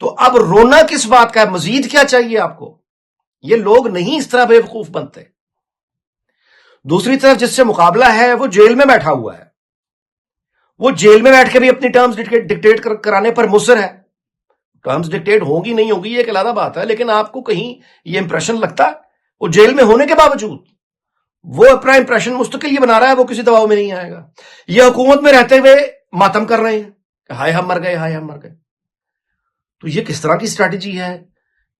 تو اب رونا کس بات کا ہے؟ مزید کیا چاہیے آپ کو؟ یہ لوگ نہیں اس طرح بے وقوف بنتے. دوسری طرف جس سے مقابلہ ہے وہ جیل میں بیٹھا ہوا ہے. وہ جیل میں بیٹھ کے بھی اپنی ٹرمز ڈکٹیٹ کرانے پر مصر ہے. ٹرمز ڈکٹیٹ ہوگی نہیں ہوگی یہ ایک علیحدہ بات ہے، لیکن آپ کو کہیں یہ امپریشن لگتا ہے وہ جیل میں ہونے کے باوجود وہ اپنا امپریشن مستقل یہ بنا رہا ہے، وہ کسی دباؤ میں نہیں آئے گا. یہ حکومت میں رہتے ہوئے ماتم کر رہے ہیں کہ ہائے ہم مر گئے، ہائے ہم مر گئے. تو یہ کس طرح کی اسٹریٹجی ہے؟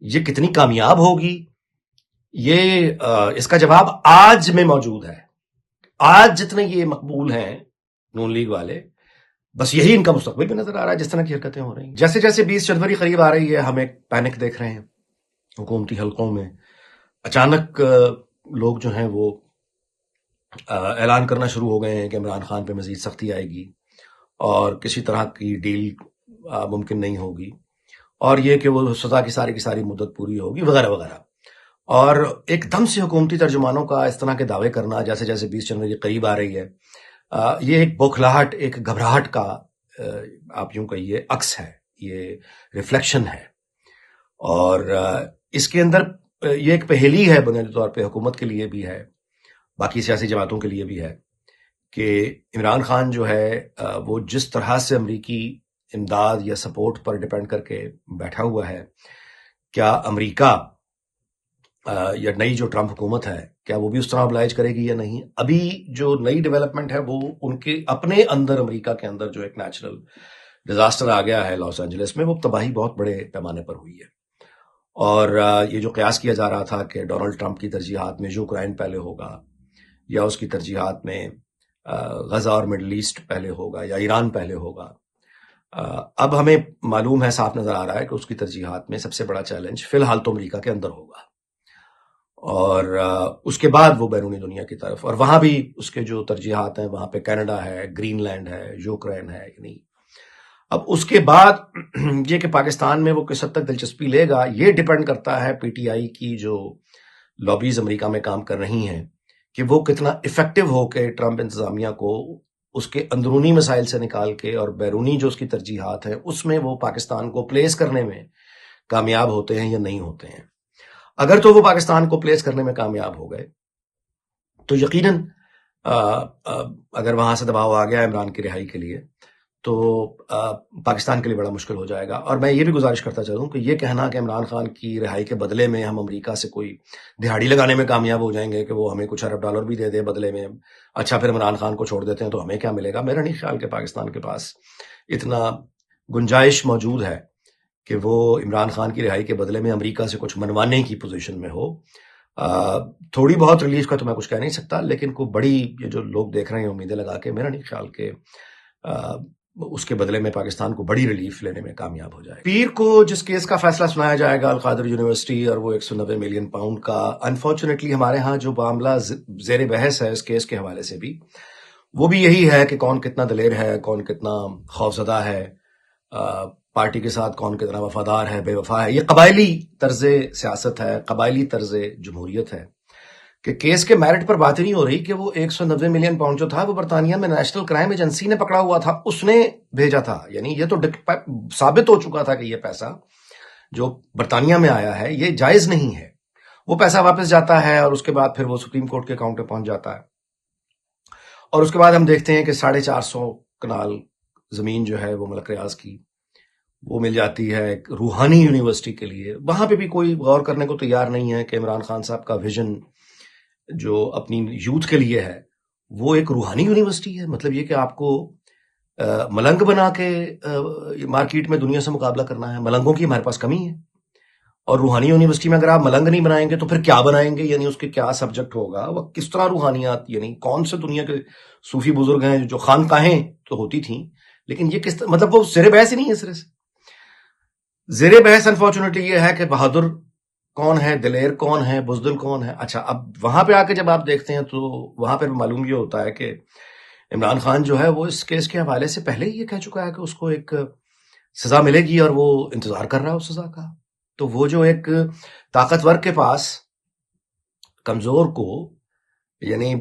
یہ کتنی کامیاب ہوگی؟ اس کا جواب آج میں موجود ہے. آج جتنے یہ مقبول ہیں نون لیگ والے، بس یہی ان کا مستقبل بھی نظر آ رہا ہے. جس طرح کی حرکتیں ہو رہی ہیں، جیسے جیسے 20 جنوری قریب آ رہی ہے، ہم ایک پینک دیکھ رہے ہیں حکومتی حلقوں میں. اچانک لوگ جو ہیں وہ اعلان کرنا شروع ہو گئے ہیں کہ عمران خان پہ مزید سختی آئے گی اور کسی طرح کی ڈیل ممکن نہیں ہوگی، اور یہ کہ وہ سزا کی ساری مدت پوری ہوگی وغیرہ وغیرہ. اور ایک دم سے حکومتی ترجمانوں کا اس طرح کے دعوے کرنا جیسے جیسے 20 جنوری قریب آ رہی ہے، یہ ایک بوکھلاہٹ، ایک گھبراہٹ کا آپ یوں کہیے عکس ہے، یہ ریفلیکشن ہے. اور اس کے اندر یہ ایک پہیلی ہے بنیادی طور پہ حکومت کے لیے بھی ہے، باقی سیاسی جماعتوں کے لیے بھی ہے، کہ عمران خان جو ہے وہ جس طرح سے امریکی امداد یا سپورٹ پر ڈیپینڈ کر کے بیٹھا ہوا ہے، کیا امریکہ یا نئی جو ٹرمپ حکومت ہے کیا وہ بھی اس طرح ابلائج کرے گی یا نہیں؟ ابھی جو نئی ڈیولپمنٹ ہے وہ ان کے اپنے اندر، امریکہ کے اندر جو ایک نیچرل ڈیزاسٹر آ گیا ہے لاس اینجلس میں، وہ تباہی بہت بڑے پیمانے پر ہوئی ہے. اور یہ جو قیاس کیا جا رہا تھا کہ ڈونلڈ ٹرمپ کی ترجیحات میں یوکرائن پہلے ہوگا، یا اس کی ترجیحات میں غزہ اور مڈل ایسٹ پہلے ہوگا، یا ایران پہلے ہوگا، اب ہمیں معلوم ہے، صاف نظر آ رہا ہے کہ اس کی ترجیحات میں سب سے بڑا چیلنج فی الحال تو امریکہ کے اندر ہوگا، اور اس کے بعد وہ بیرونی دنیا کی طرف. اور وہاں بھی اس کے جو ترجیحات ہیں، وہاں پہ کینیڈا ہے، گرین لینڈ ہے، یوکرین ہے. یعنی اب اس کے بعد یہ کہ پاکستان میں وہ کس حد تک دلچسپی لے گا، یہ ڈیپینڈ کرتا ہے پی ٹی آئی کی جو لابیز امریکہ میں کام کر رہی ہیں، کہ وہ کتنا افیکٹو ہو کے ٹرمپ انتظامیہ کو اس کے اندرونی مسائل سے نکال کے اور بیرونی جو اس کی ترجیحات ہیں اس میں وہ پاکستان کو پلیس کرنے میں کامیاب ہوتے ہیں یا نہیں ہوتے ہیں. اگر تو وہ پاکستان کو پلیس کرنے میں کامیاب ہو گئے تو یقیناً اگر وہاں سے دباؤ آ گیا عمران کی رہائی کے لیے تو پاکستان کے لیے بڑا مشکل ہو جائے گا. اور میں یہ بھی گزارش کرتا چلوں کہ یہ کہنا کہ عمران خان کی رہائی کے بدلے میں ہم امریکہ سے کوئی دہاڑی لگانے میں کامیاب ہو جائیں گے کہ وہ ہمیں کچھ ارب ڈالر بھی دے دے بدلے میں، اچھا پھر عمران خان کو چھوڑ دیتے ہیں تو ہمیں کیا ملے گا، میرا نہیں خیال کہ پاکستان کے پاس اتنا گنجائش موجود ہے کہ وہ عمران خان کی رہائی کے بدلے میں امریکہ سے کچھ منوانے کی پوزیشن میں ہو. تھوڑی بہت ریلیف کا تو میں کچھ کہہ نہیں سکتا، لیکن کوئی بڑی یہ جو لوگ دیکھ رہے ہیں امیدیں لگا کے، میرا نہیں خیال کہ اس کے بدلے میں پاکستان کو بڑی ریلیف لینے میں کامیاب ہو جائے. پیر کو جس کیس کا فیصلہ سنایا جائے گا القادر یونیورسٹی اور وہ 190 ملین پاؤنڈ کا، انفارچونیٹلی ہمارے ہاں جو معاملہ زیر بحث ہے اس کیس کے حوالے سے بھی، وہ بھی یہی ہے کہ کون کتنا دلیر ہے، کون کتنا خوفزدہ ہے، پارٹی کے ساتھ کون کتنا وفادار ہے، بے وفا ہے. یہ قبائلی طرز سیاست ہے، قبائلی طرز جمہوریت ہے کہ کیس کے میرٹ پر بات ہی نہیں ہو رہی کہ وہ 190 ملین پاؤنڈ جو تھا وہ برطانیہ میں نیشنل کرائم ایجنسی نے پکڑا ہوا تھا، اس نے بھیجا تھا. یعنی یہ تو ثابت ہو چکا تھا کہ یہ پیسہ جو برطانیہ میں آیا ہے یہ جائز نہیں ہے. وہ پیسہ واپس جاتا ہے اور اس کے بعد پھر وہ سپریم کورٹ کے اکاؤنٹ پہ پہنچ جاتا ہے، اور اس کے بعد ہم دیکھتے ہیں کہ 450 کنال زمین جو ہے وہ ملک ریاض کی وہ مل جاتی ہے ایک روحانی یونیورسٹی کے لیے. وہاں پہ بھی کوئی غور کرنے کو تیار نہیں ہے کہ عمران خان صاحب کا ویژن جو اپنی یوتھ کے لیے ہے وہ ایک روحانی یونیورسٹی ہے. مطلب یہ کہ آپ کو ملنگ بنا کے مارکیٹ میں دنیا سے مقابلہ کرنا ہے. ملنگوں کی ہمارے پاس کمی ہے، اور روحانی یونیورسٹی میں اگر آپ ملنگ نہیں بنائیں گے تو پھر کیا بنائیں گے؟ یعنی اس کے کیا سبجیکٹ ہوگا، وہ کس طرح روحانیات، یعنی کون سے دنیا کے صوفی بزرگ ہیں جو خانقاہیں تو ہوتی تھیں لیکن یہ کس مطلب وہ زیر بحث ہی نہیں ہے. سرے سے زیر بحث انفارچونیٹلی یہ ہے کہ بہادر کون ہے، دلیر کون ہے، بزدل کون ہے. اچھا اب وہاں پہ آ کے جب آپ دیکھتے ہیں تو وہاں پہ معلوم یہ ہوتا ہے کہ عمران خان جو ہے وہ اس کیس کے حوالے سے پہلے ہی یہ کہہ چکا ہے کہ اس کو ایک سزا ملے گی اور وہ انتظار کر رہا ہے اس سزا کا. تو وہ جو ایک طاقتور کے پاس کمزور کو یعنی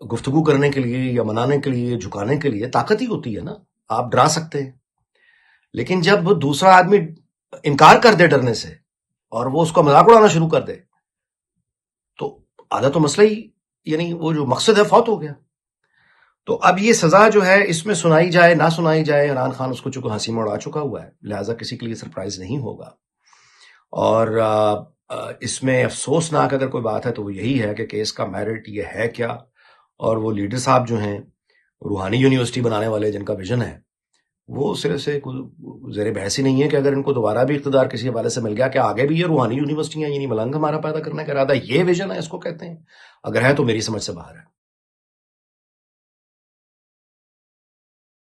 گفتگو کرنے کے لیے یا منانے کے لیے، جھکانے کے لیے طاقت ہی ہوتی ہے نا. آپ ڈرا سکتے ہیں، لیکن جب دوسرا آدمی انکار کر دے ڈرنے سے اور وہ اس کا مذاق اڑانا شروع کر دے تو آدھا تو مسئلہ ہی یعنی وہ جو مقصد ہے فوت ہو گیا. تو اب یہ سزا جو ہے اس میں سنائی جائے نہ سنائی جائے، عمران خان اس کو چونکہ ہنسی میں اڑا چکا ہوا ہے، لہٰذا کسی کے لیے سرپرائز نہیں ہوگا. اور اس میں افسوسناک اگر کوئی بات ہے تو وہ یہی ہے کہ کیس کا میرٹ یہ ہے کیا، اور وہ لیڈر صاحب جو ہیں روحانی یونیورسٹی بنانے والے جن کا ویژن ہے وہ صرف سے زیر بحث ہی نہیں ہے کہ اگر ان کو دوبارہ بھی اقتدار کسی حوالے سے مل گیا کہ آگے بھی یہ روحانی یونیورسٹیاں یعنی ملنگ ہمارا پیدا کرنے کا ارادہ، یہ ویژن ہے اس کو کہتے ہیں. اگر ہے تو میری سمجھ سے باہر ہے.